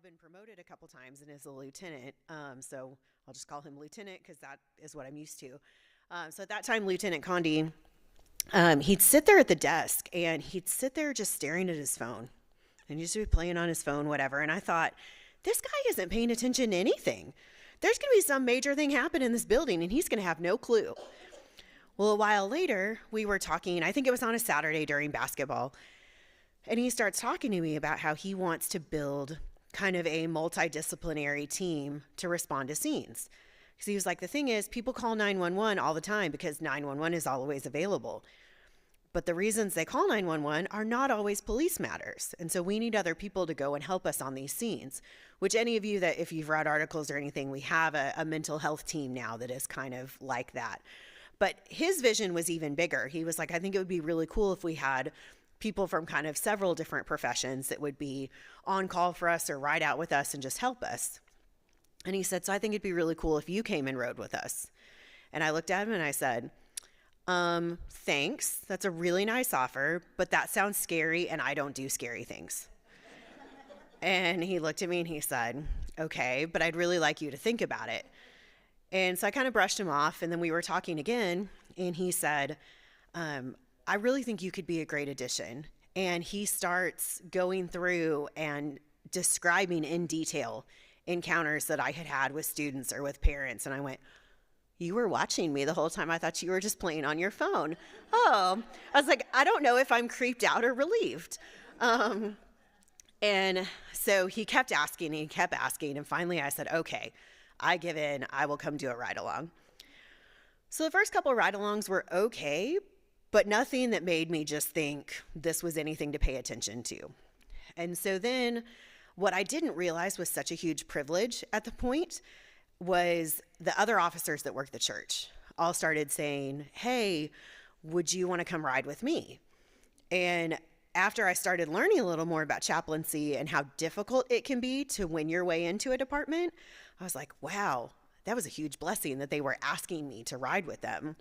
been promoted a couple times and is a lieutenant. So I'll just call him lieutenant because that is what I'm used to. So at that time, Lieutenant Condi, he'd sit there at the desk and he'd sit there just staring at his phone and he'd just be playing on his phone, whatever. And I thought, this guy isn't paying attention to anything. There's going to be some major thing happen in this building and he's going to have no clue. Well, a while later, we were talking, I think it was on a Saturday during basketball, and he starts talking to me about how he wants to build kind of a multidisciplinary team to respond to scenes. Because he was like, the thing is, people call 911 all the time because 911 is always available. But the reasons they call 911 are not always police matters. And so we need other people to go and help us on these scenes, which any of you that, if you've read articles or anything, we have a mental health team now that is kind of like that. But his vision was even bigger. He was like, I think it would be really cool if we had people from kind of several different professions that would be on call for us or ride out with us and just help us. And he said, so I think it'd be really cool if you came and rode with us. And I looked at him and I said, thanks. That's a really nice offer, but that sounds scary and I don't do scary things. And he looked at me and he said, okay, but I'd really like you to think about it. And so I kind of brushed him off, and then we were talking again, and he said, I really think you could be a great addition. And he starts going through and describing in detail encounters that I had had with students or with parents. And I went, you were watching me the whole time. I thought you were just playing on your phone. Oh, I was like, I don't know if I'm creeped out or relieved. And so he kept asking, and finally I said, okay, I give in, I will come do a ride along. So the first couple of ride alongs were okay, but nothing that made me just think this was anything to pay attention to. And so then what I didn't realize was such a huge privilege at the point was the other officers that worked the church all started saying, hey, would you want to come ride with me? And after I started learning a little more about chaplaincy and how difficult it can be to win your way into a department, I was like, wow, that was a huge blessing that they were asking me to ride with them.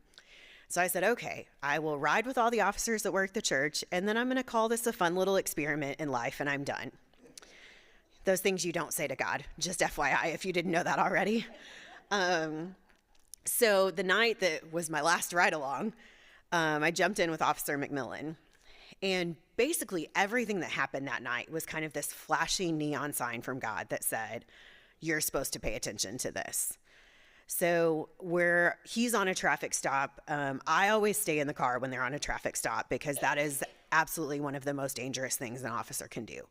So I said, okay, I will ride with all the officers that work the church, and then I'm going to call this a fun little experiment in life, and I'm done. Those things you don't say to God, just FYI, if you didn't know that already. So the night that was my last ride along, I jumped in with Officer McMillan. And basically everything that happened that night was kind of this flashing neon sign from God that said, you're supposed to pay attention to this. So where he's on a traffic stop, I always stay in the car when they're on a traffic stop because that is absolutely one of the most dangerous things an officer can do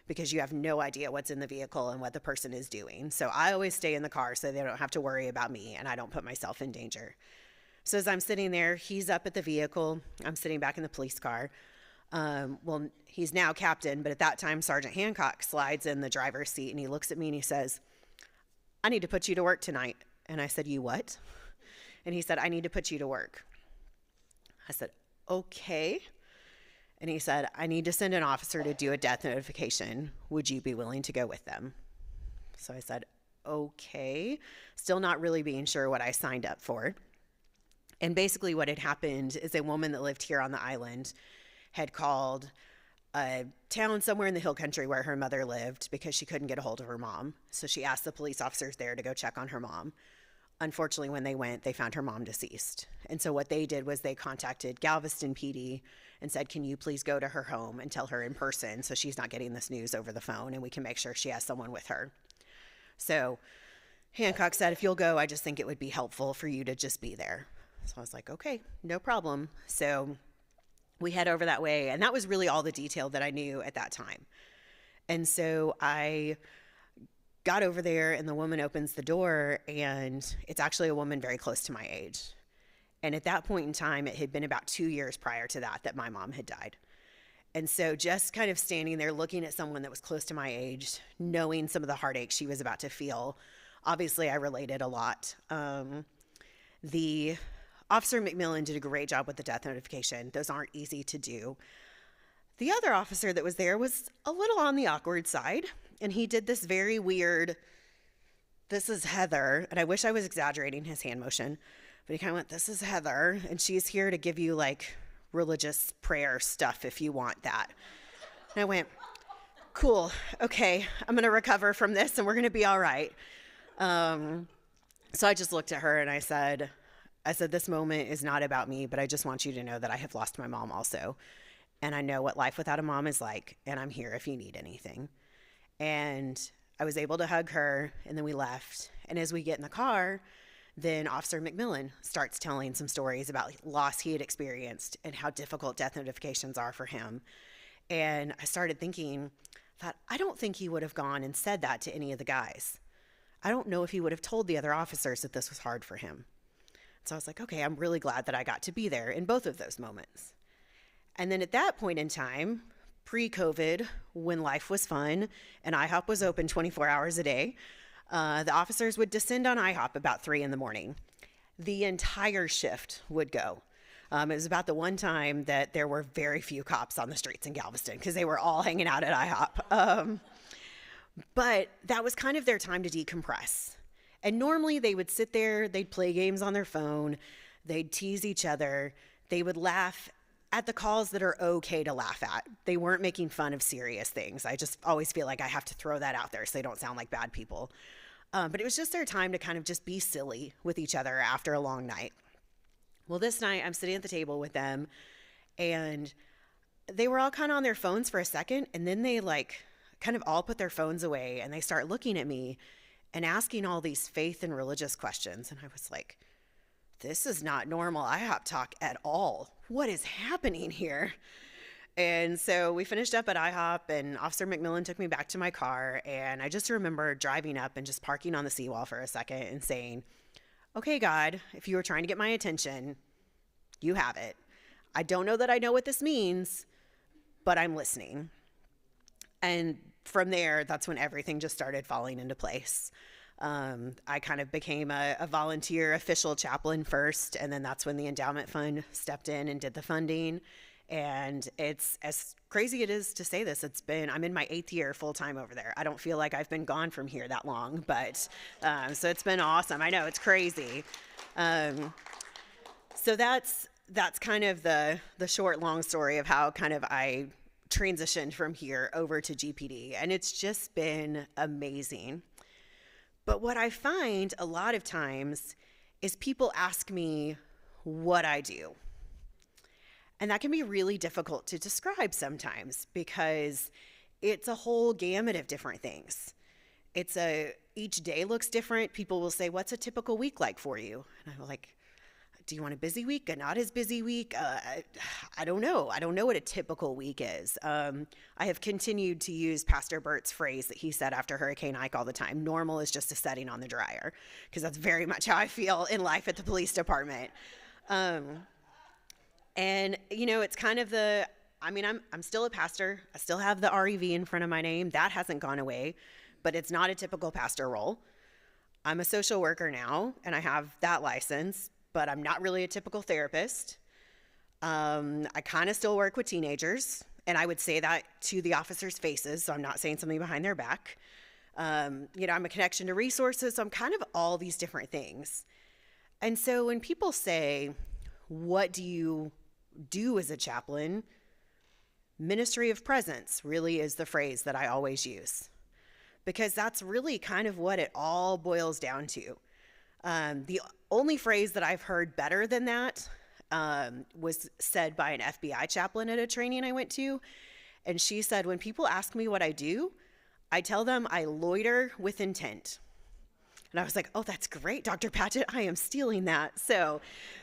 because you have no idea what's in the vehicle and what the person is doing. So I always stay in the car so they don't have to worry about me and I don't put myself in danger. So as I'm sitting there, he's up at the vehicle. I'm sitting back in the police car. Well, he's now captain, but at that time, Sergeant Hancock slides in the driver's seat and he looks at me and he says, I need to put you to work tonight. And I said, you what? And he said, I need to put you to work. I said, okay. And he said, I need to send an officer to do a death notification. Would you be willing to go with them? So I said, okay. Still not really being sure what I signed up for. And basically what had happened is a woman that lived here on the island had called a town somewhere in the hill country where her mother lived because she couldn't get a hold of her mom. So she asked the police officers there to go check on her mom. Unfortunately, when they went, they found her mom deceased. And so what they did was they contacted Galveston PD and said, can you please go to her home and tell her in person so she's not getting this news over the phone and we can make sure she has someone with her. So Hancock said, if you'll go, I just think it would be helpful for you to just be there. So I was like, okay, no problem. So we head over that way, and that was really all the detail that I knew at that time. And so I got over there, and the woman opens the door, and it's actually a woman very close to my age. And at that point in time, it had been about 2 years prior to that my mom had died. And so just kind of standing there looking at someone that was close to my age, knowing some of the heartache she was about to feel, obviously I related a lot. The Officer McMillan did a great job with the death notification. Those aren't easy to do. The other officer that was there was a little on the awkward side, and he did this very weird, this is Heather, and I wish I was exaggerating his hand motion, but he kind of went, this is Heather, and she's here to give you like religious prayer stuff if you want that. And I went, cool. Okay, I'm going to recover from this and we're going to be all right. So I just looked at her and I said, this moment is not about me, but I just want you to know that I have lost my mom also. And I know what life without a mom is like, and I'm here if you need anything. And I was able to hug her, and then we left. And as we get in the car, then Officer McMillan starts telling some stories about loss he had experienced and how difficult death notifications are for him. And I started thinking, I don't think he would have gone and said that to any of the guys. I don't know if he would have told the other officers that this was hard for him. So I was like, okay, I'm really glad that I got to be there in both of those moments. And then at that point in time, pre-COVID, when life was fun and IHOP was open 24 hours a day, the officers would descend on IHOP about 3 a.m. The entire shift would go. It was about the one time that there were very few cops on the streets in Galveston because they were all hanging out at IHOP. But that was kind of their time to decompress. And normally they would sit there, they'd play games on their phone, they'd tease each other, they would laugh at the calls that are okay to laugh at. They weren't making fun of serious things. I just always feel like I have to throw that out there so they don't sound like bad people. But it was just their time to kind of just be silly with each other after a long night. Well, this night I'm sitting at the table with them and they were all kind of on their phones for a second, and then they kind of all put their phones away and they start looking at me and asking all these faith and religious questions. And I was like, this is not normal IHOP talk at all. What is happening here? And so we finished up at IHOP and Officer McMillan took me back to my car. And I just remember driving up and just parking on the seawall for a second and saying, okay, God, if you were trying to get my attention, you have it. I don't know that I know what this means, but I'm listening. And from there, that's when everything just started falling into place. I kind of became a volunteer official chaplain first, and then that's when the endowment fund stepped in and did the funding. And it's, as crazy it is to say this, I'm in my 8th year full time over there. I don't feel like I've been gone from here that long, but so it's been awesome. I know, it's crazy. So that's kind of the short, long story of how kind of I transitioned from here over to GPD, and it's just been amazing. But what I find a lot of times is people ask me what I do. And that can be really difficult to describe sometimes because it's a whole gamut of different things. Each day looks different. People will say, what's a typical week like for you? And I'm like, do you want a busy week, a not as busy week? I don't know. I don't know what a typical week is. I have continued to use Pastor Bert's phrase that he said after Hurricane Ike all the time. Normal is just a setting on the dryer, because that's very much how I feel in life at the police department. And, it's kind of I'm still a pastor. I still have the REV in front of my name. That hasn't gone away, but it's not a typical pastor role. I'm a social worker now, and I have that license, but I'm not really a typical therapist. I kind of still work with teenagers, and I would say that to the officers' faces, so I'm not saying something behind their back. I'm a connection to resources, so I'm kind of all these different things. And so when people say, what do you do as a chaplain? Ministry of presence really is the phrase that I always use, because that's really kind of what it all boils down to. The only phrase that I've heard better than that was said by an FBI chaplain at a training I went to. And she said, when people ask me what I do, I tell them I loiter with intent. And I was like, oh, that's great, Dr. Patchett. I am stealing that. So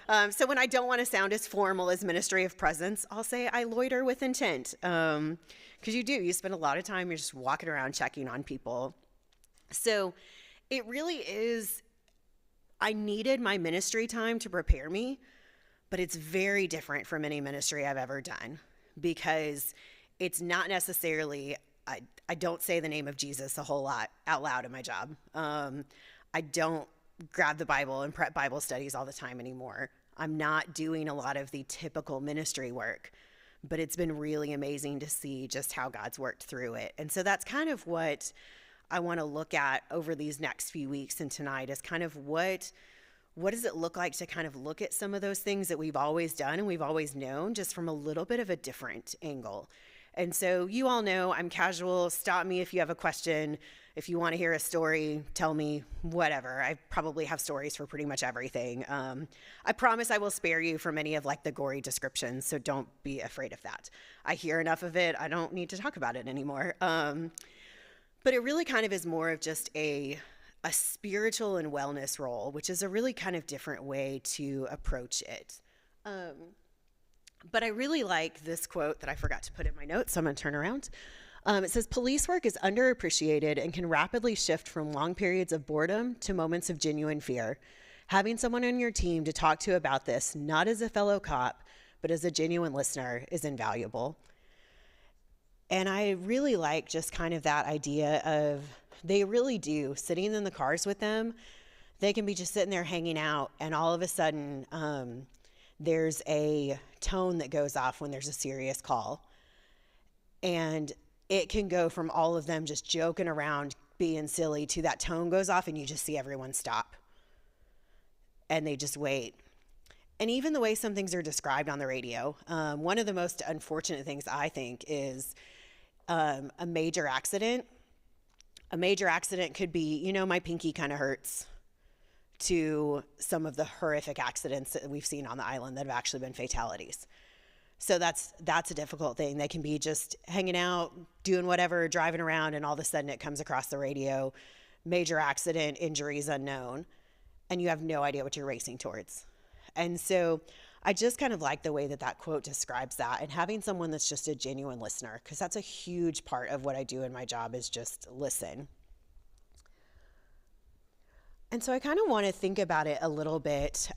when I don't want to sound as formal as Ministry of Presence, I'll say I loiter with intent. Because you spend a lot of time, you're just walking around checking on people. So it really is, I needed my ministry time to prepare me, but it's very different from any ministry I've ever done, because it's not necessarily, I don't say the name of Jesus a whole lot out loud in my job. I don't grab the Bible and prep Bible studies all the time anymore. I'm not doing a lot of the typical ministry work, but it's been really amazing to see just how God's worked through it. And so that's kind of what I want to look at over these next few weeks and tonight, is kind of what does it look like to kind of look at some of those things that we've always done and we've always known, just from a little bit of a different angle. And so you all know I'm casual. Stop me if you have a question. If you want to hear a story, tell me, whatever. I probably have stories for pretty much everything. I promise I will spare you from any of like the gory descriptions, so don't be afraid of that. I hear enough of it. I don't need to talk about it anymore. But it really kind of is more of just a spiritual and wellness role, which is a really kind of different way to approach it. But I really like this quote that I forgot to put in my notes, so I'm going to turn around. It says, police work is underappreciated and can rapidly shift from long periods of boredom to moments of genuine fear. Having someone on your team to talk to about this, not as a fellow cop, but as a genuine listener, is invaluable. And I really like just kind of that idea of, they really do, sitting in the cars with them, they can be just sitting there hanging out, and all of a sudden, there's a tone that goes off when there's a serious call. And it can go from all of them just joking around, being silly, to that tone goes off and you just see everyone stop. And they just wait. And even the way some things are described on the radio, one of the most unfortunate things I think is a major accident. A major accident could be, my pinky kind of hurts, to some of the horrific accidents that we've seen on the island that have actually been fatalities. So that's a difficult thing. They can be just hanging out, doing whatever, driving around, and all of a sudden it comes across the radio, major accident, injuries unknown, and you have no idea what you're racing towards. And so I just kind of like the way that quote describes that, and having someone that's just a genuine listener, because that's a huge part of what I do in my job, is just listen. And so I kind of want to think about it a little bit.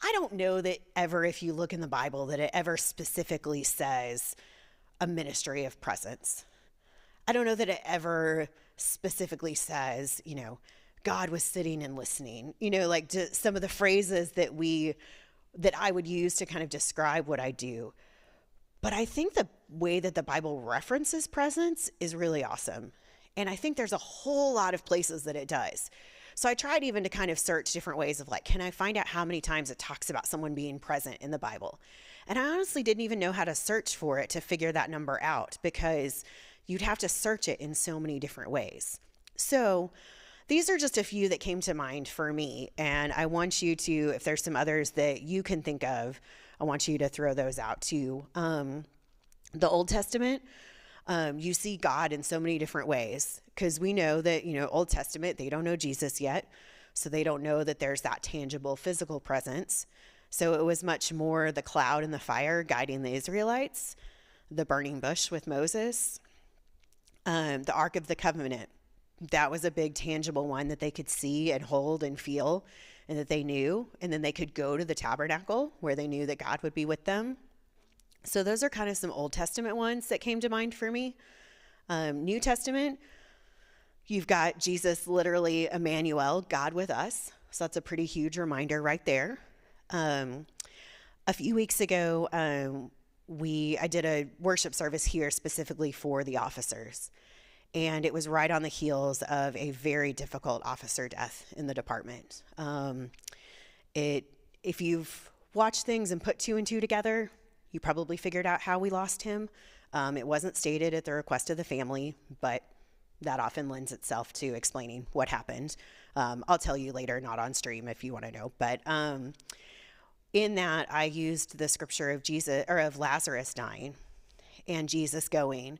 I don't know that ever, if you look in the Bible, that it ever specifically says a ministry of presence. I don't know that it ever specifically says, God was sitting and listening, like some of the phrases that I would use to kind of describe what I do. But I think the way that the Bible references presence is really awesome. And I think there's a whole lot of places that it does. So I tried even to kind of search different ways of can I find out how many times it talks about someone being present in the Bible? And I honestly didn't even know how to search for it to figure that number out, because you'd have to search it in so many different ways. So these are just a few that came to mind for me. And I want you to, if there's some others that you can think of, I want you to throw those out too. The Old Testament, you see God in so many different ways, because we know that, Old Testament, they don't know Jesus yet. So they don't know that there's that tangible physical presence. So it was much more the cloud and the fire guiding the Israelites, the burning bush with Moses, the Ark of the Covenant. That was a big tangible one that they could see and hold and feel, and that they knew. And then they could go to the tabernacle where they knew that God would be with them. So those are kind of some Old Testament ones that came to mind for me. New Testament, you've got Jesus, literally Emmanuel, God with us. So that's a pretty huge reminder right there. A few weeks ago, I did a worship service here specifically for the officers. And it was right on the heels of a very difficult officer death in the department. If you've watched things and put two and two together, you probably figured out how we lost him. It wasn't stated at the request of the family, but that often lends itself to explaining what happened. I'll tell you later, not on stream if you want to know. But in that, I used the scripture of of Lazarus dying, and Jesus going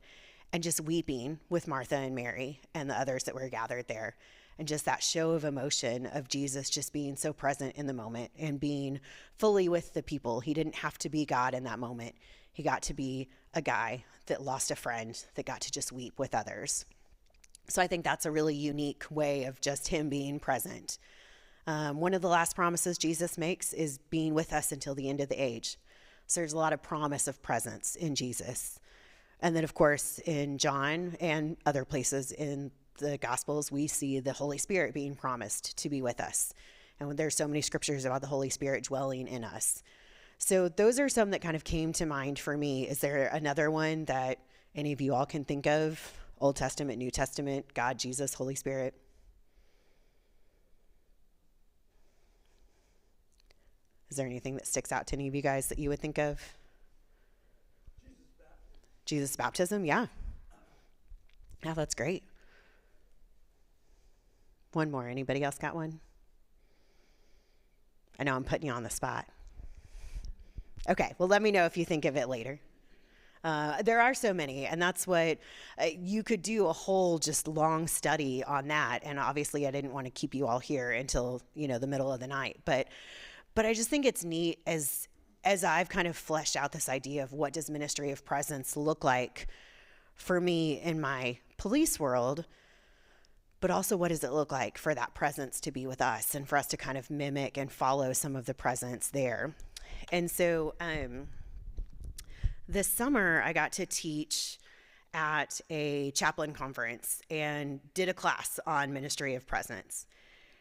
and just weeping with Martha and Mary and the others that were gathered there. And just that show of emotion of Jesus just being so present in the moment and being fully with the people. He didn't have to be God in that moment. He got to be a guy that lost a friend that got to just weep with others. So I think that's a really unique way of just him being present. One of the last promises Jesus makes is being with us until the end of the age. So there's a lot of promise of presence in Jesus. And then, of course, in John and other places in the Gospels, we see the Holy Spirit being promised to be with us. And there's so many scriptures about the Holy Spirit dwelling in us. So those are some that kind of came to mind for me. Is there another one that any of you all can think of? Old Testament, New Testament, God, Jesus, Holy Spirit? Is there anything that sticks out to any of you guys that you would think of? Jesus' baptism? Yeah. Yeah, that's great. One more. Anybody else got one? I know I'm putting you on the spot. Okay, well, let me know if you think of it later. There are so many, and that's what you could do a whole just long study on that. And obviously, I didn't want to keep you all here until the middle of the night. But I just think it's neat as I've kind of fleshed out this idea of what does ministry of presence look like for me in my police world, but also what does it look like for that presence to be with us and for us to kind of mimic and follow some of the presence there. And so this summer I got to teach at a chaplain conference and did a class on ministry of presence.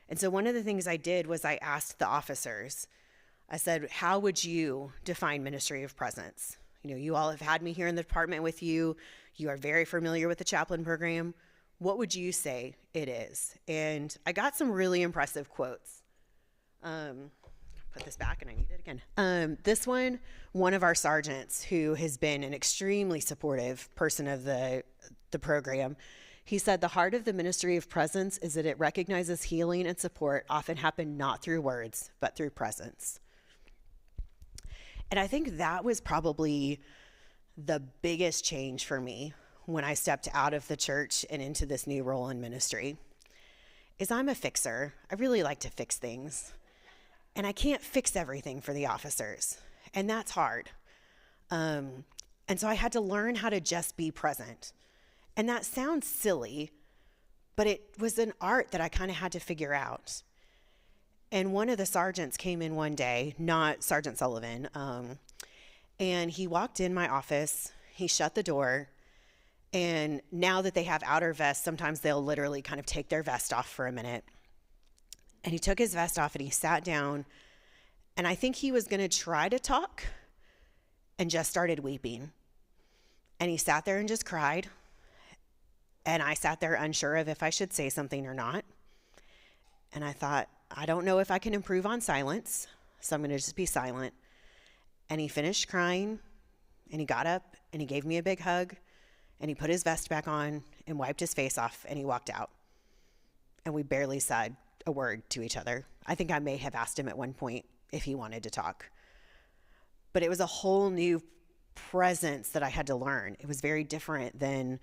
And so one of the things I did was I asked the officers, I said, how would you define ministry of presence? You all have had me here in the department with you. You are very familiar with the chaplain program. What would you say it is? And I got some really impressive quotes. Put this back and I need it again. This one of our sergeants who has been an extremely supportive person of the program, he said, the heart of the ministry of presence is that it recognizes healing and support often happen not through words, but through presence. And I think that was probably the biggest change for me when I stepped out of the church and into this new role in ministry, is I'm a fixer. I really like to fix things. And I can't fix everything for the officers. And that's hard. And so I had to learn how to just be present. And that sounds silly, but it was an art that I kind of had to figure out. And one of the sergeants came in one day, not Sergeant Sullivan, and he walked in my office, he shut the door, and now that they have outer vests, sometimes they'll literally kind of take their vest off for a minute. And he took his vest off and he sat down, and I think he was going to try to talk and just started weeping. And he sat there and just cried, and I sat there unsure of if I should say something or not. And I thought, I don't know if I can improve on silence, so I'm going to just be silent. And he finished crying, and he got up, and he gave me a big hug, and he put his vest back on and wiped his face off, and he walked out. And we barely said a word to each other. I think I may have asked him at one point if he wanted to talk. But it was a whole new presence that I had to learn. It was very different than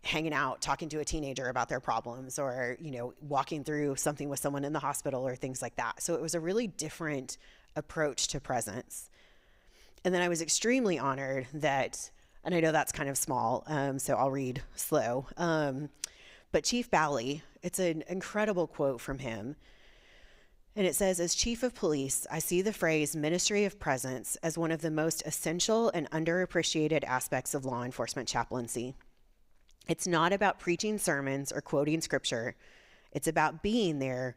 hanging out, talking to a teenager about their problems, or, walking through something with someone in the hospital or things like that. So it was a really different approach to presence. And then I was extremely honored that, and I know that's kind of small, so I'll read slow. But Chief Bally, it's an incredible quote from him. And it says, as chief of police, I see the phrase ministry of presence as one of the most essential and underappreciated aspects of law enforcement chaplaincy. It's not about preaching sermons or quoting scripture. It's about being there,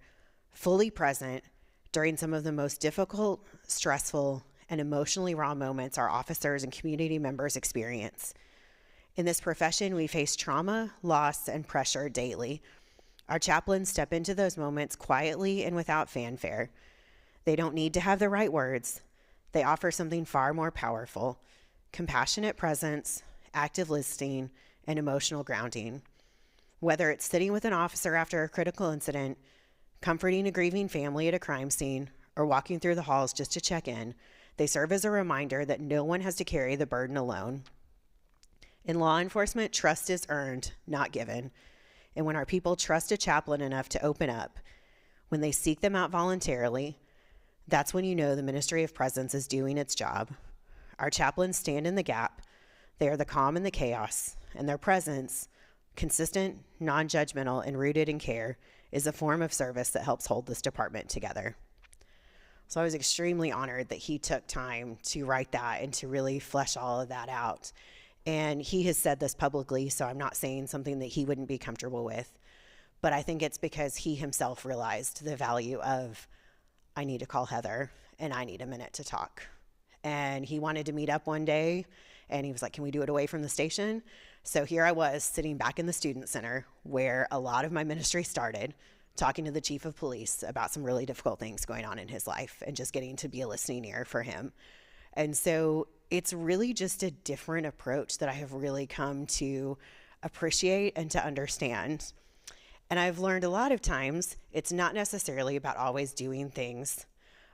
fully present, during some of the most difficult, stressful, and emotionally raw moments our officers and community members experience. In this profession, we face trauma, loss, and pressure daily. Our chaplains step into those moments quietly and without fanfare. They don't need to have the right words. They offer something far more powerful: compassionate presence, active listening, and emotional grounding. Whether it's sitting with an officer after a critical incident, comforting a grieving family at a crime scene, or walking through the halls just to check in, they serve as a reminder that no one has to carry the burden alone. In law enforcement, trust is earned, not given. And when our people trust a chaplain enough to open up, when they seek them out voluntarily, that's when you know the ministry of presence is doing its job. Our chaplains stand in the gap. They are the calm in the chaos, and their presence, consistent, non-judgmental, and rooted in care, is a form of service that helps hold this department together. So I was extremely honored that he took time to write that and to really flesh all of that out. And he has said this publicly, so I'm not saying something that he wouldn't be comfortable with, but I think it's because he himself realized the value of, I need to call Heather and I need a minute to talk. And he wanted to meet up one day, and he was like, can we do it away from the station? So here I was sitting back in the student center where a lot of my ministry started, talking to the chief of police about some really difficult things going on in his life and just getting to be a listening ear for him. And so it's really just a different approach that I have really come to appreciate and to understand. And I've learned a lot of times it's not necessarily about always doing things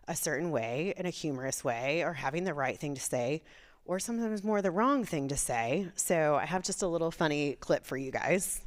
a certain way, in a humorous way, or having the right thing to say, or sometimes more the wrong thing to say. So I have just a little funny clip for you guys.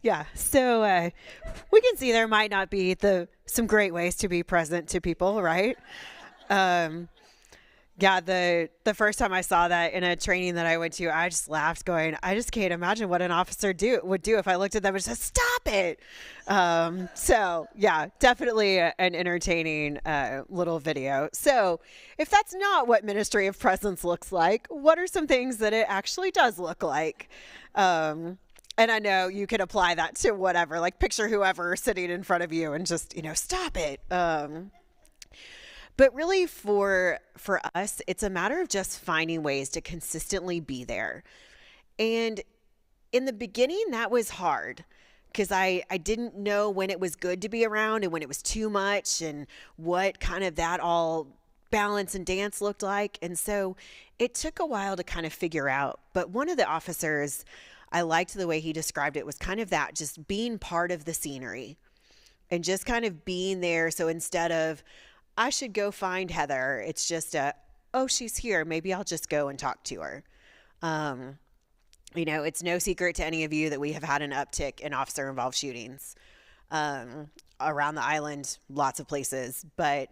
Yeah. So we can see there might not be some great ways to be present to people, right? Um, yeah, the first time I saw that in a training that I went to, I just laughed, going, I just can't imagine what an officer would do if I looked at them and said, "Stop it!" So yeah, definitely an entertaining little video. So if that's not what ministry of presence looks like, what are some things that it actually does look like? And I know you can apply that to whatever, like picture whoever sitting in front of you and just, stop it. But really for us, it's a matter of just finding ways to consistently be there. And in the beginning, that was hard because I didn't know when it was good to be around and when it was too much and what kind of that all balance and dance looked like. And so it took a while to kind of figure out. But one of the officers, I liked the way he described it, was kind of that, just being part of the scenery and just kind of being there. So instead of, I should go find Heather, it's just oh, she's here, maybe I'll just go and talk to her. It's no secret to any of you that we have had an uptick in officer involved shootings around the island, lots of places. But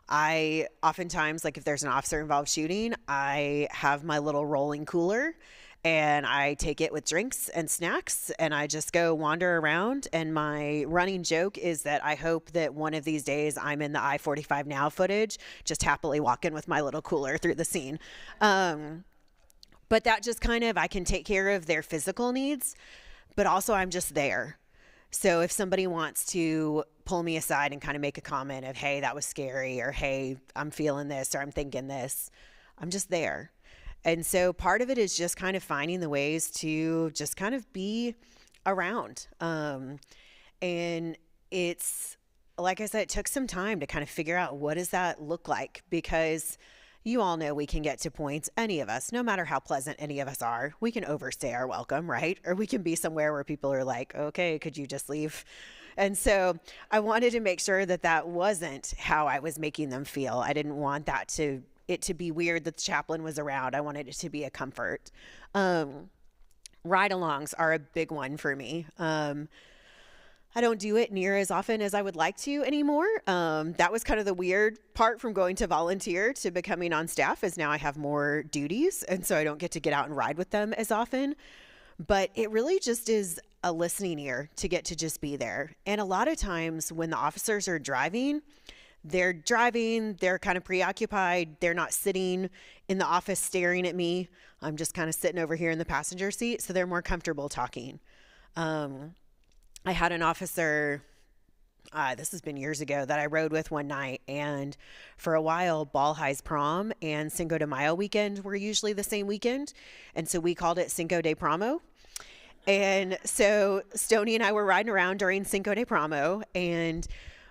I oftentimes, like if there's an officer involved shooting, I have my little rolling cooler and I take it with drinks and snacks and I just go wander around. And my running joke is that I hope that one of these days I'm in the I-45 Now footage, just happily walking with my little cooler through the scene. But that just kind of, I can take care of their physical needs, but also I'm just there. So if somebody wants to pull me aside and kind of make a comment of, hey, that was scary, or hey, I'm feeling this, or I'm thinking this, I'm just there. And so part of it is just kind of finding the ways to just kind of be around. And it's, like I said, it took some time to kind of figure out what does that look like, because you all know we can get to points, any of us, no matter how pleasant any of us are, we can overstay our welcome, right? Or we can be somewhere where people are like, okay, could you just leave? And so I wanted to make sure that that wasn't how I was making them feel. I didn't want it to be weird that the chaplain was around. I wanted it to be a comfort. Ride-alongs are a big one for me. I don't do it near as often as I would like to anymore. That was kind of the weird part from going to volunteer to becoming on staff, is now I have more duties. And so I don't get to get out and ride with them as often. But it really just is a listening ear to get to just be there. And a lot of times when the officers are driving, they're kind of preoccupied. They're not sitting in the office staring at me. I'm just kind of sitting over here in the passenger seat. So they're more comfortable talking. I had an officer, this has been years ago, that I rode with one night. And for a while, Ball High's prom and Cinco de Mayo weekend were usually the same weekend. And so we called it Cinco de Promo. And so Stoney and I were riding around during Cinco de Promo, and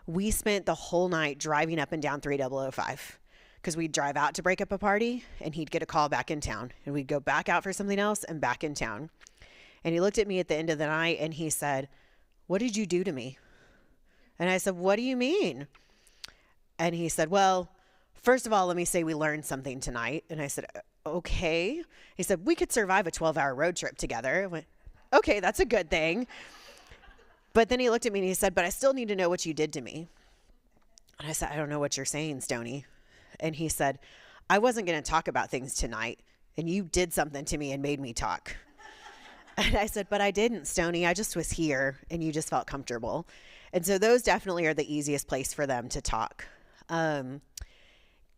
we spent the whole night driving up and down 3005 because we'd drive out to break up a party and he'd get a call back in town, and we'd go back out for something else and back in town. And he looked at me at the end of the night and he said, "What did you do to me?" And I said, "What do you mean?" And he said, "Well, first of all, let me say we learned something tonight." And I said, "Okay." He said, "We could survive a 12-hour road trip together." I went, "Okay, that's a good thing." But then he looked at me and he said, "But I still need to know what you did to me." And I said, "I don't know what you're saying, Stoney." And he said, "I wasn't going to talk about things tonight, and you did something to me and made me talk." And I said, "But I didn't, Stoney. I just was here and you just felt comfortable." And so those definitely are the easiest place for them to talk.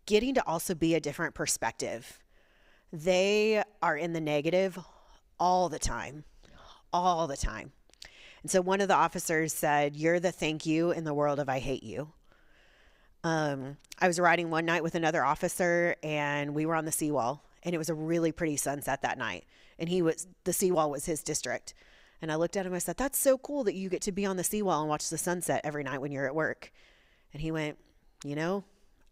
Getting to also be a different perspective. They are in the negative all the time. And so one of the officers said, "You're the thank you in the world of I hate you." I was riding one night with another officer and we were on the seawall, and it was a really pretty sunset that night. And the seawall was his district. And I looked at him and I said, "That's so cool that you get to be on the seawall and watch the sunset every night when you're at work." And he went,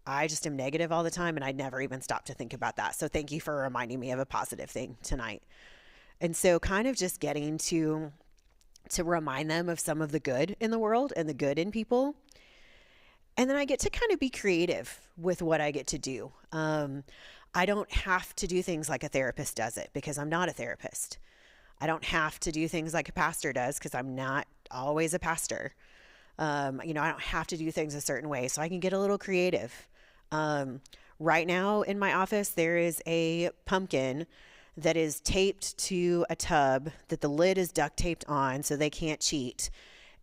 "I just am negative all the time and I never even stopped to think about that. So thank you for reminding me of a positive thing tonight." And so kind of just getting to remind them of some of the good in the world and the good in people. And then I get to kind of be creative with what I get to do. I don't have to do things like a therapist does it because I'm not a therapist. I don't have to do things like a pastor does because I'm not always a pastor. I don't have to do things a certain way, so I can get a little creative. Right now in my office, there is a pumpkin that is taped to a tub that the lid is duct taped on so they can't cheat.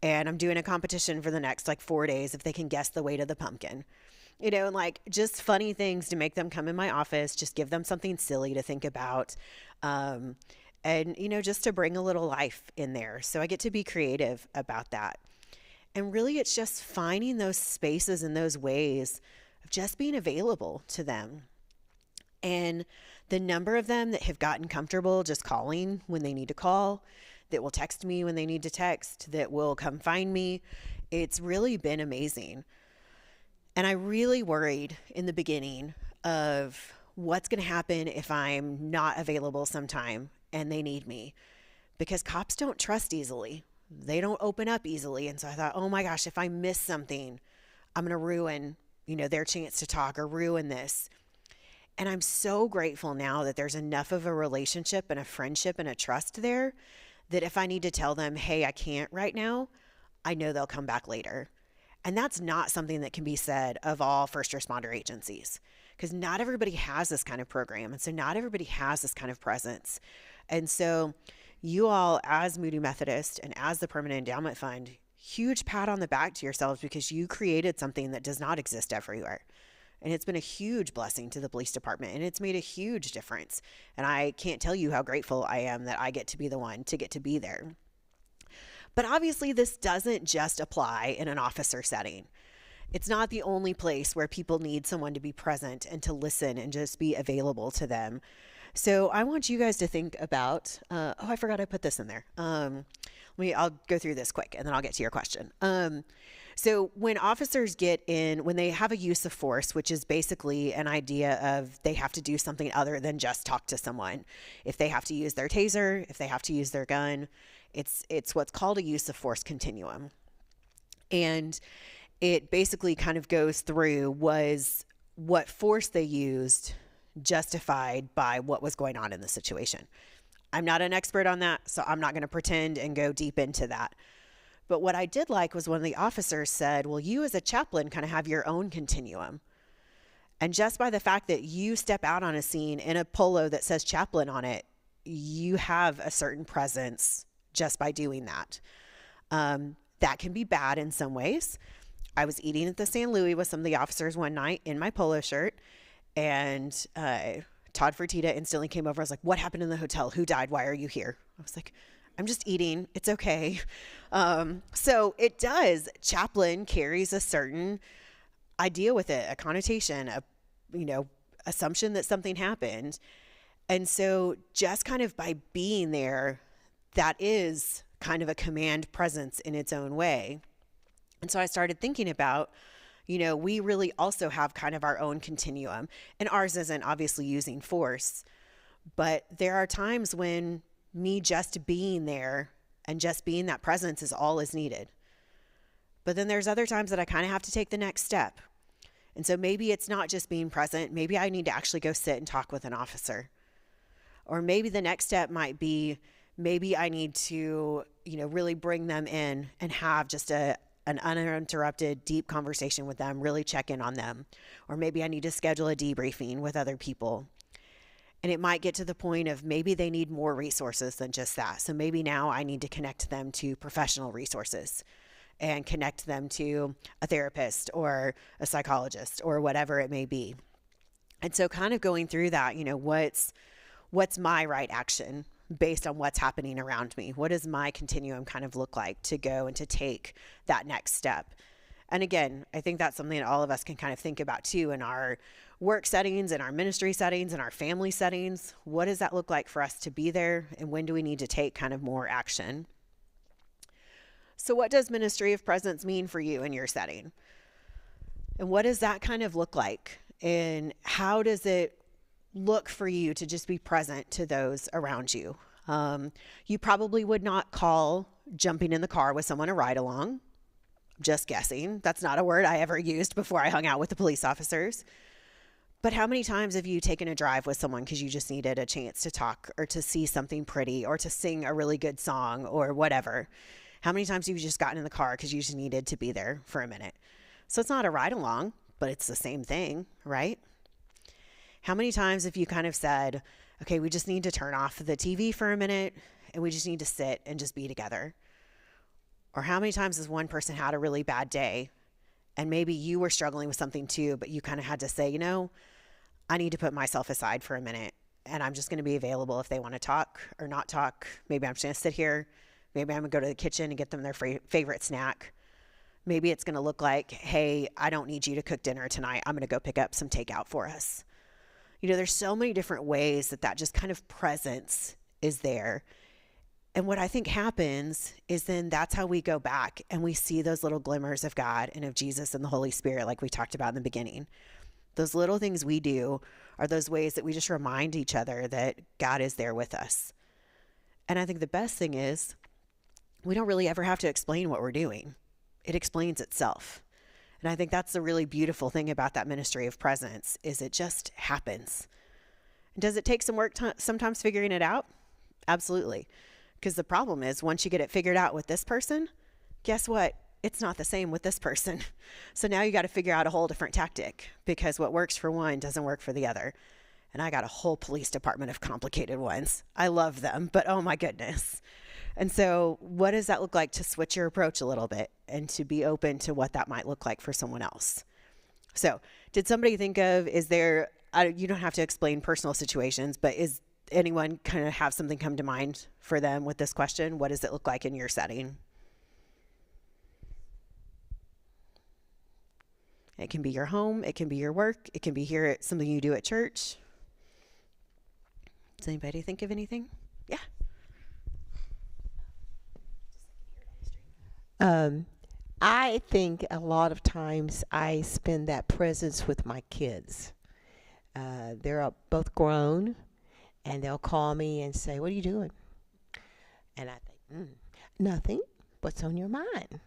And I'm doing a competition for the next 4 days if they can guess the weight of the pumpkin. And just funny things to make them come in my office, just give them something silly to think about. Just to bring a little life in there. So I get to be creative about that. And really, it's just finding those spaces and those ways of just being available to them. And the number of them that have gotten comfortable just calling when they need to call, that will text me when they need to text, that will come find me, it's really been amazing. And I really worried in the beginning of what's going to happen if I'm not available sometime and they need me, because cops don't trust easily. They don't open up easily. And so I thought, oh my gosh, if I miss something, I'm going to ruin, their chance to talk or ruin this. And I'm so grateful now that there's enough of a relationship and a friendship and a trust there that if I need to tell them, hey, I can't right now, I know they'll come back later. And that's not something that can be said of all first responder agencies, because not everybody has this kind of program. And so not everybody has this kind of presence. And so you all, as Moody Methodist and as the Permanent Endowment Fund, huge pat on the back to yourselves, because you created something that does not exist everywhere. And it's been a huge blessing to the police department, and it's made a huge difference. And I can't tell you how grateful I am that I get to be the one to get to be there. But obviously, this doesn't just apply in an officer setting. It's not the only place where people need someone to be present and to listen and just be available to them. So I want you guys to think about, I forgot I put this in there. I'll go through this quick and then I'll get to your question. So when officers when they have a use of force, which is basically an idea of they have to do something other than just talk to someone. If they have to use their taser, if they have to use their gun, it's what's called a use of force continuum. And it basically kind of goes through was what force they used justified by what was going on in the situation. I'm not an expert on that, so I'm not going to pretend and go deep into that. But what I did like was one of the officers said, well, you as a chaplain kind of have your own continuum. And just by the fact that you step out on a scene in a polo that says chaplain on it, you have a certain presence just by doing that. That can be bad in some ways. I was eating at the San Luis with some of the officers one night in my polo shirt, and Todd Fertitta instantly came over. I was like, what happened in the hotel? Who died? Why are you here? I was like, I'm just eating. It's okay. So it does. Chaplain carries a certain idea with it, a connotation, assumption that something happened. And so just kind of by being there, that is kind of a command presence in its own way. And so I started thinking about, we really also have kind of our own continuum, and ours isn't obviously using force, but there are times when me just being there and just being that presence is all is needed. But then there's other times that I kind of have to take the next step. And so maybe it's not just being present. Maybe I need to actually go sit and talk with an officer. Or maybe the next step might be, maybe I need to, really bring them in and have just an uninterrupted, deep conversation with them, really check in on them. Or maybe I need to schedule a debriefing with other people. And it might get to the point of maybe they need more resources than just that. So maybe now I need to connect them to professional resources and connect them to a therapist or a psychologist or whatever it may be. And so kind of going through that, what's my right action based on what's happening around me? What does my continuum kind of look like to go and to take that next step? And again, I think that's something that all of us can kind of think about too in our work settings, in our ministry settings, in our family settings. What does that look like for us to be there? And when do we need to take kind of more action? So what does ministry of presence mean for you in your setting? And what does that kind of look like? And how does it look for you to just be present to those around you? You probably would not call jumping in the car with someone a ride along. Just guessing. That's not a word I ever used before I hung out with the police officers. But how many times have you taken a drive with someone because you just needed a chance to talk or to see something pretty or to sing a really good song or whatever? How many times have you just gotten in the car because you just needed to be there for a minute? So it's not a ride along, but it's the same thing, right? How many times have you kind of said, okay, we just need to turn off the TV for a minute and we just need to sit and just be together? Or how many times has one person had a really bad day and maybe you were struggling with something too, but you kind of had to say, I need to put myself aside for a minute and I'm just going to be available if they want to talk or not talk. Maybe I'm just going to sit here. Maybe I'm going to go to the kitchen and get them their favorite snack. Maybe it's going to look like, hey, I don't need you to cook dinner tonight. I'm going to go pick up some takeout for us. There's so many different ways that just kind of presence is there. And what I think happens is then that's how we go back and we see those little glimmers of God and of Jesus and the Holy Spirit, like we talked about in the beginning. Those little things we do are those ways that we just remind each other that God is there with us. And I think the best thing is we don't really ever have to explain what we're doing. It explains itself. And I think that's the really beautiful thing about that ministry of presence is it just happens. Does it take some work sometimes figuring it out? Absolutely. Because the problem is once you get it figured out with this person, guess what? It's not the same with this person. So now you got to figure out a whole different tactic because what works for one doesn't work for the other. And I got a whole police department of complicated ones. I love them, but oh my goodness. And so what does that look like to switch your approach a little bit and to be open to what that might look like for someone else? So did somebody think of, you don't have to explain personal situations, but is anyone kind of have something come to mind for them with this question? What does it look like in your setting? It can be your home. It can be your work. It can be here at something you do at church. Does anybody think of anything? Yeah. I think a lot of times I spend that presence with my kids. They're both grown, and they'll call me and say, "What are you doing?" And I think, nothing. What's on your mind?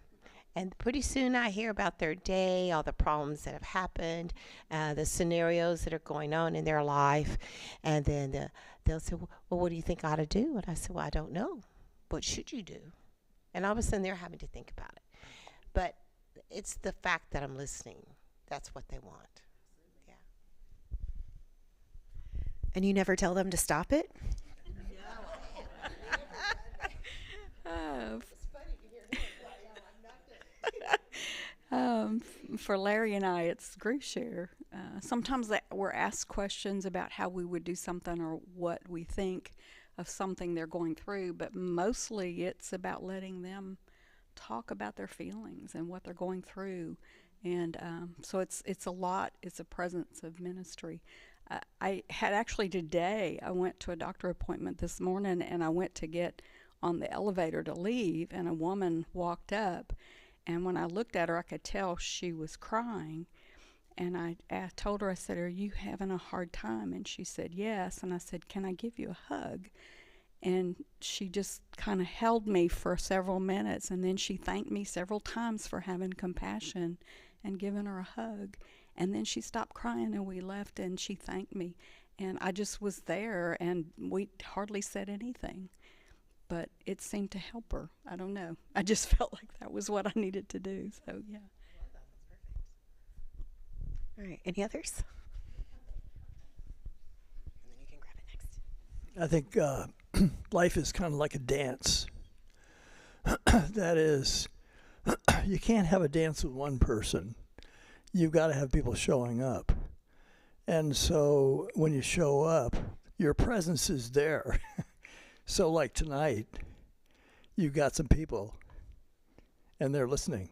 And pretty soon I hear about their day, all the problems that have happened, the scenarios that are going on in their life. And then they'll say, well, what do you think I ought to do? And I said, well, I don't know. What should you do? And all of a sudden they're having to think about it. But it's the fact that I'm listening. That's what they want. Yeah. And you never tell them to stop it? For Larry and I, it's grief share. Sometimes we're asked questions about how we would do something or what we think of something they're going through, but mostly it's about letting them talk about their feelings and what they're going through. And so it's a lot. It's a presence of ministry. I had actually today, I went to a doctor appointment this morning, and I went to get on the elevator to leave, and a woman walked up. And when I looked at her, I could tell she was crying. And I told her, I said, are you having a hard time? And she said, yes. And I said, can I give you a hug? And she just kind of held me for several minutes. And then she thanked me several times for having compassion and giving her a hug. And then she stopped crying and we left and she thanked me. And I just was there and we hardly said anything. But it seemed to help her. I don't know. I just felt like that was what I needed to do. So, yeah. All right. Any others? And then you can grab it next. I think life is kind of like a dance. That is, you can't have a dance with one person. You've got to have people showing up. And so when you show up, your presence is there. So like tonight, you've got some people, and they're listening.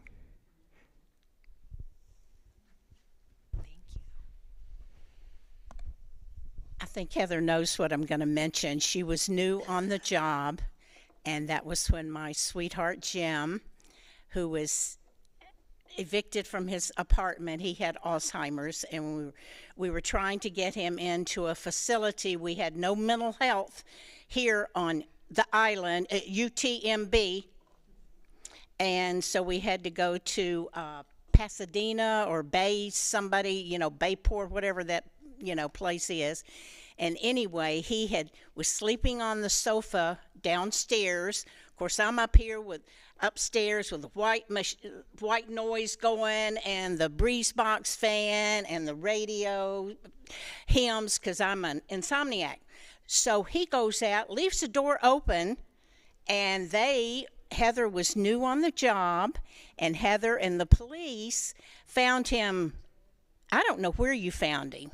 Thank you. I think Heather knows what I'm going to mention. She was new on the job, and that was when my sweetheart Jim, who was evicted from his apartment, he had Alzheimer's, and we were trying to get him into a facility. We had no mental health here on the island at UTMB, and so we had to go to Pasadena or Bayport, whatever that place is. And anyway, was sleeping on the sofa downstairs. Of course, I'm up here upstairs with the white noise going and the breeze box fan and the radio hymns, because I'm an insomniac. So he goes out, leaves the door open, and Heather was new on the job, and Heather and the police found him. I don't know where you found him.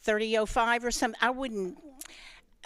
3005 or something. I wouldn't,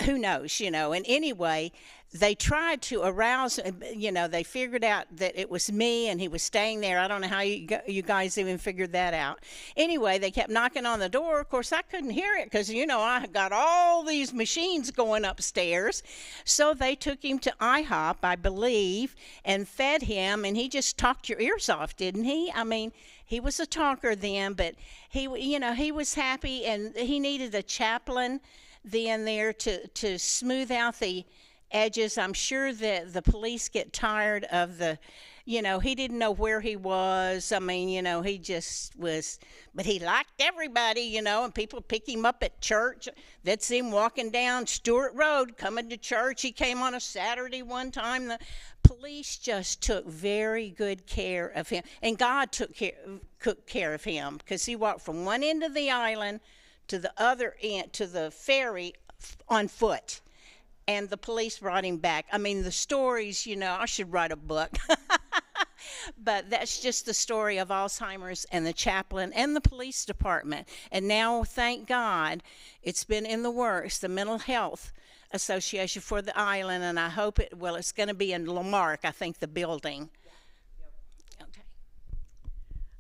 who knows, And anyway, they tried to arouse, they figured out that it was me and he was staying there. I don't know how you guys even figured that out. Anyway, they kept knocking on the door. Of course, I couldn't hear it because, I got all these machines going upstairs. So they took him to IHOP, I believe, and fed him, and he just talked your ears off, didn't he? I mean, he was a talker then, but he was happy, and he needed a chaplain then there to smooth out the edges. I'm sure that the police get tired of he didn't know where he was. I mean, he just was, but he liked everybody, and people pick him up at church. They'd see him walking down Stewart Road coming to church. He came on a Saturday one time. The police just took very good care of him, and God took care of him, because he walked from one end of the island to the other end, to the ferry on foot. And the police brought him back. I mean, the stories, I should write a book. But that's just the story of Alzheimer's and the chaplain and the police department. And now, thank God, it's been in the works, the Mental Health Association for the island, and I hope it's going to be in Lamarck, I think, the building. Okay.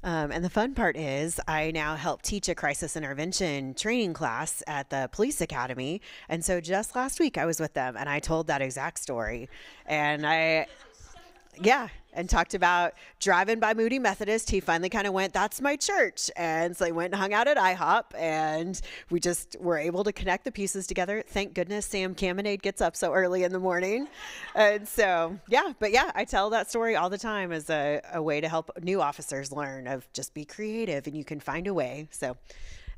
And the fun part is I now help teach a crisis intervention training class at the police academy. And so just last week I was with them and I told that exact story. And and talked about driving by Moody Methodist. He finally kind of went, that's my church. And so they went and hung out at IHOP, and we just were able to connect the pieces together. Thank goodness Sam Caminade gets up so early in the morning. And so, I tell that story all the time as a way to help new officers learn of just be creative and you can find a way. So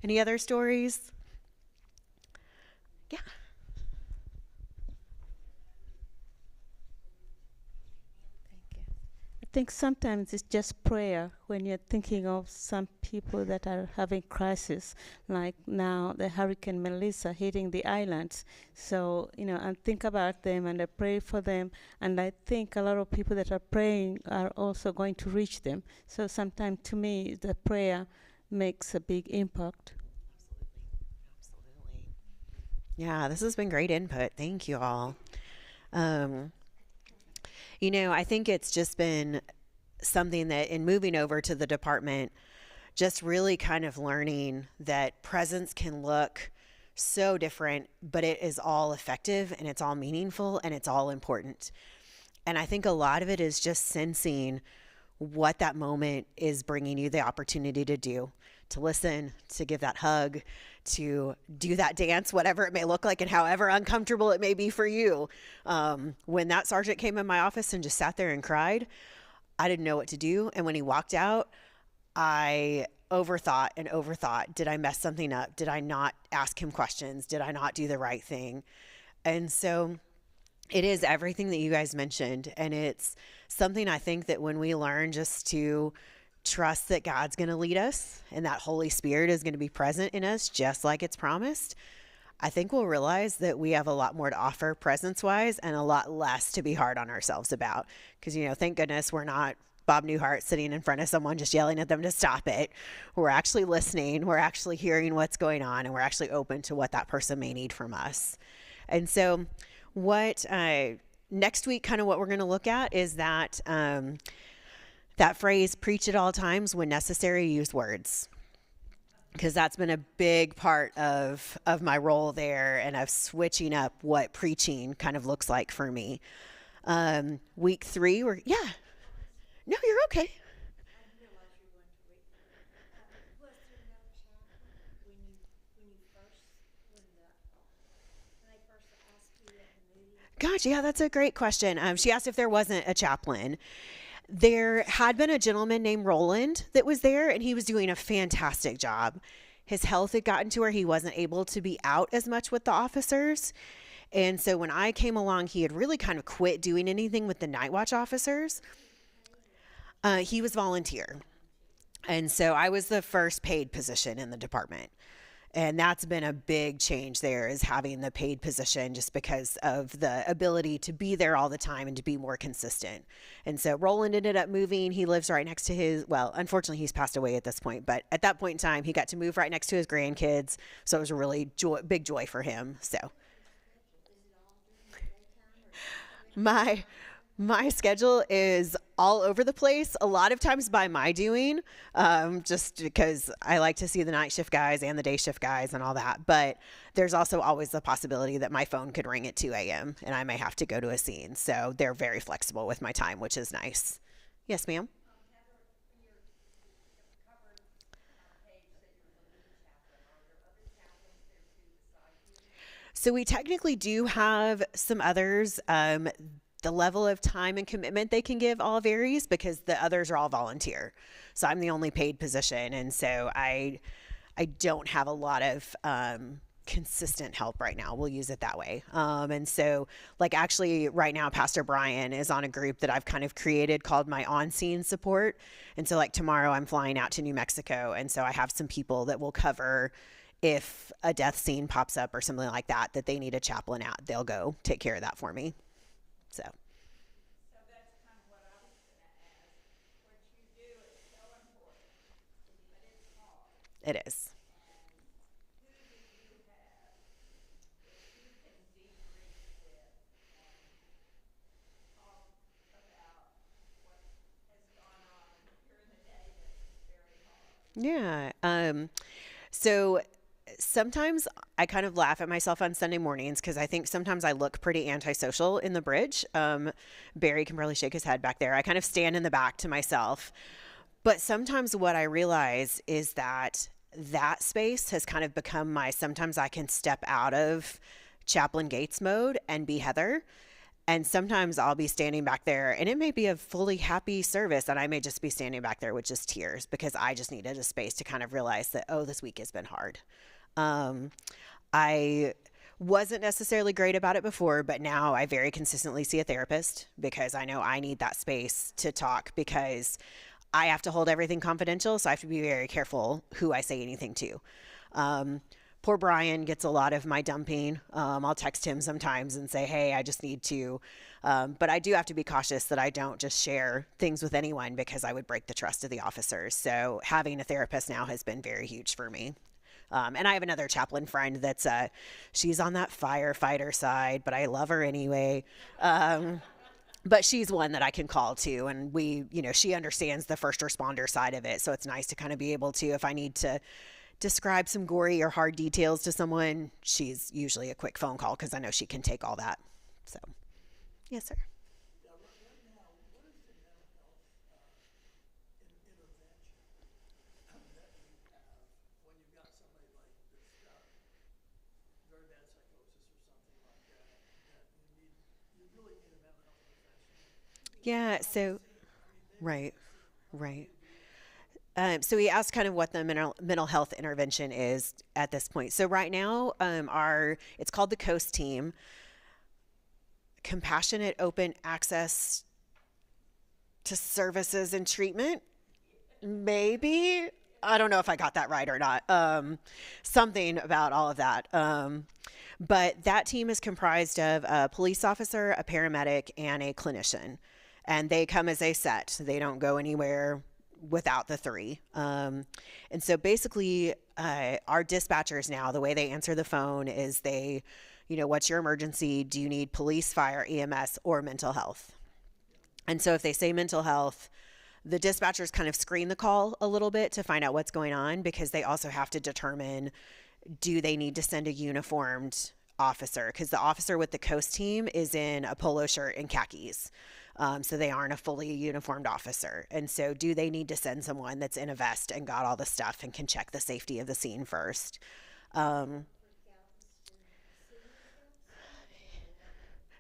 any other stories? Yeah. I think sometimes it's just prayer when you're thinking of some people that are having crisis, like now the Hurricane Melissa hitting the islands. So, I think about them and I pray for them, and I think a lot of people that are praying are also going to reach them. So sometimes to me, the prayer makes a big impact. Absolutely. Yeah, this has been great input. Thank you all. I think it's just been something that in moving over to the department, just really kind of learning that presence can look so different, but it is all effective and it's all meaningful and it's all important. And I think a lot of it is just sensing what that moment is bringing you the opportunity to do, to listen, to give that hug, to do that dance, whatever it may look like and however uncomfortable it may be for you. When that sergeant came in my office and just sat there and cried, I didn't know what to do. And when he walked out, I overthought. Did I mess something up? Did I not ask him questions? Did I not do the right thing? And so it is everything that you guys mentioned. And it's something I think that when we learn just to trust that God's going to lead us and that Holy Spirit is going to be present in us just like it's promised, I think we'll realize that we have a lot more to offer presence-wise and a lot less to be hard on ourselves about. Because, thank goodness we're not Bob Newhart sitting in front of someone just yelling at them to stop it. We're actually listening. We're actually hearing what's going on, and we're actually open to what that person may need from us. And so next week, kind of what we're going to look at is that that phrase, preach at all times, when necessary, use words. Because that's been a big part of my role there and of switching up what preaching kind of looks like for me. Week 3, no, you're okay. Gosh, yeah, that's a great question. She asked if there wasn't a chaplain. There had been a gentleman named Roland that was there, and he was doing a fantastic job. His health had gotten to where he wasn't able to be out as much with the officers. And so when I came along, he had really kind of quit doing anything with the night watch officers. He was volunteer. And so I was the first paid position in the department. And that's been a big change there, is having the paid position, just because of the ability to be there all the time and to be more consistent. And so Roland ended up moving. He lives right next to his, well, unfortunately he's passed away at this point, but at that point in time, he got to move right next to his grandkids. So it was a really big joy for him. So my schedule is all over the place, a lot of times by my doing, just because I like to see the night shift guys and the day shift guys and all that. But there's also always the possibility that my phone could ring at 2 a.m. and I may have to go to a scene. So they're very flexible with my time, which is nice. Yes, ma'am. So we technically do have some others. The level of time and commitment they can give all varies, because the others are all volunteer. So I'm the only paid position. And so I don't have a lot of consistent help right now. We'll use it that way. And so, like, actually right now, Pastor Brian is on a group that I've kind of created called my on-scene support. And so, like, tomorrow I'm flying out to New Mexico. And so I have some people that will cover if a death scene pops up or something like that, that they need a chaplain at. They'll go take care of that for me. So that's kind of what I was going to ask. What you do is so important, but it's hard. It is. And who do you have that you can debrief with and talk about what has gone on during the day that's very hard? Yeah. So sometimes I kind of laugh at myself on Sunday mornings, because I think sometimes I look pretty antisocial in the bridge. Barry can probably shake his head back there. I kind of stand in the back to myself. But sometimes what I realize is that space has kind of become sometimes I can step out of Chaplain Gates mode and be Heather. And sometimes I'll be standing back there, and it may be a fully happy service, and I may just be standing back there with just tears, because I just needed a space to kind of realize that, oh, this week has been hard. I wasn't necessarily great about it before, but now I very consistently see a therapist, because I know I need that space to talk, because I have to hold everything confidential. So I have to be very careful who I say anything to. Poor Brian gets a lot of my dumping. I'll text him sometimes and say, hey, I just need to, but I do have to be cautious that I don't just share things with anyone, because I would break the trust of the officers. So having a therapist now has been very huge for me. And I have another chaplain friend that's, she's on that firefighter side, but I love her anyway. But she's one that I can call to, and she understands the first responder side of it. So it's nice to kind of be able to, if I need to describe some gory or hard details to someone, she's usually a quick phone call, because I know she can take all that. So, yes, sir. Yeah, so, right. So he asked kind of what the mental health intervention is at this point. So right now, it's called the COAST team, Compassionate Open Access to Services and Treatment. Maybe, I don't know if I got that right or not. Something about all of that. But that team is comprised of a police officer, a paramedic, and a clinician. And they come as a set. So they don't go anywhere without the three. And so basically, our dispatchers now, the way they answer the phone is what's your emergency? Do you need police, fire, EMS, or mental health? And so if they say mental health, the dispatchers kind of screen the call a little bit to find out what's going on, because they also have to determine, do they need to send a uniformed officer? Because the officer with the COAST team is in a polo shirt and khakis. So they aren't a fully uniformed officer. And so do they need to send someone that's in a vest and got all the stuff and can check the safety of the scene first?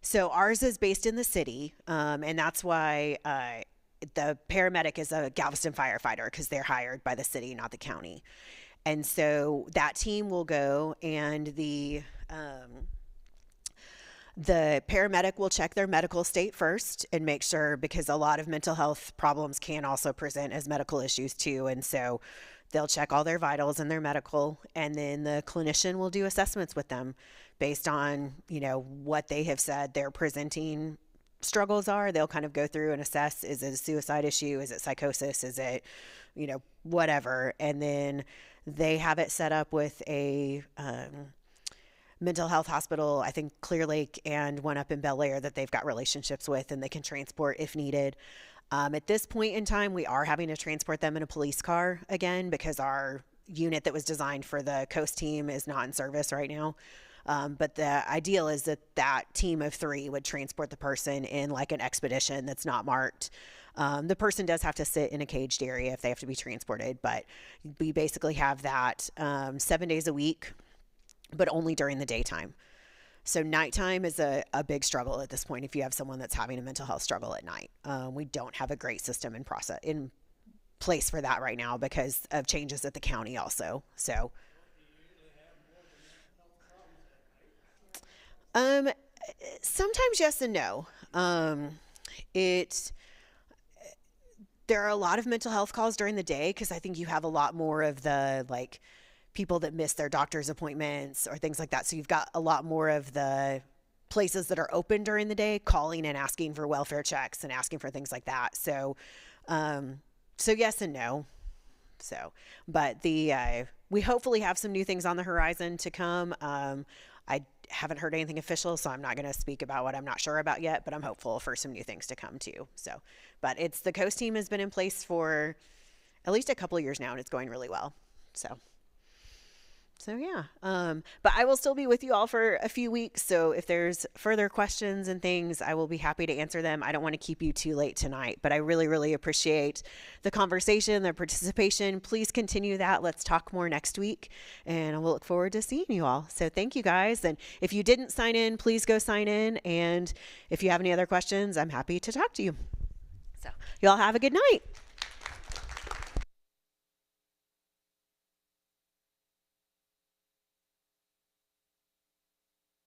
So ours is based in the city, and that's why the paramedic is a Galveston firefighter because they're hired by the city, not the county. And so that team will go, and the paramedic will check their medical state first and make sure, because a lot of mental health problems can also present as medical issues too. And so they'll check all their vitals and their medical, and then the clinician will do assessments with them based on, what they have said their presenting struggles are. They'll kind of go through and assess, is it a suicide issue? Is it psychosis? Is it, whatever? And then they have it set up with a mental health hospital, I think Clear Lake, and one up in Bel Air that they've got relationships with, and they can transport if needed. At this point in time, we are having to transport them in a police car again because our unit that was designed for the Coast team is not in service right now. But the ideal is that team of 3 would transport the person in like an expedition that's not marked. The person does have to sit in a caged area if they have to be transported, but we basically have that 7 days a week, but only during the daytime. So nighttime is a big struggle at this point if you have someone that's having a mental health struggle at night. We don't have a great system in place for that right now because of changes at the county also. So sometimes yes and no. There are a lot of mental health calls during the day because I think you have a lot more of the people that miss their doctor's appointments or things like that. So you've got a lot more of the places that are open during the day calling and asking for welfare checks and asking for things like that. So, so yes and no. So, but we hopefully have some new things on the horizon to come. I haven't heard anything official, so I'm not going to speak about what I'm not sure about yet, but I'm hopeful for some new things to come too. So, but the Coast team has been in place for at least a couple of years now, and it's going really well. So yeah, but I will still be with you all for a few weeks. So if there's further questions and things, I will be happy to answer them. I don't want to keep you too late tonight, but I really, really appreciate the conversation, the participation. Please continue that. Let's talk more next week, and we'll look forward to seeing you all. So thank you guys. And if you didn't sign in, please go sign in. And if you have any other questions, I'm happy to talk to you. So you all have a good night.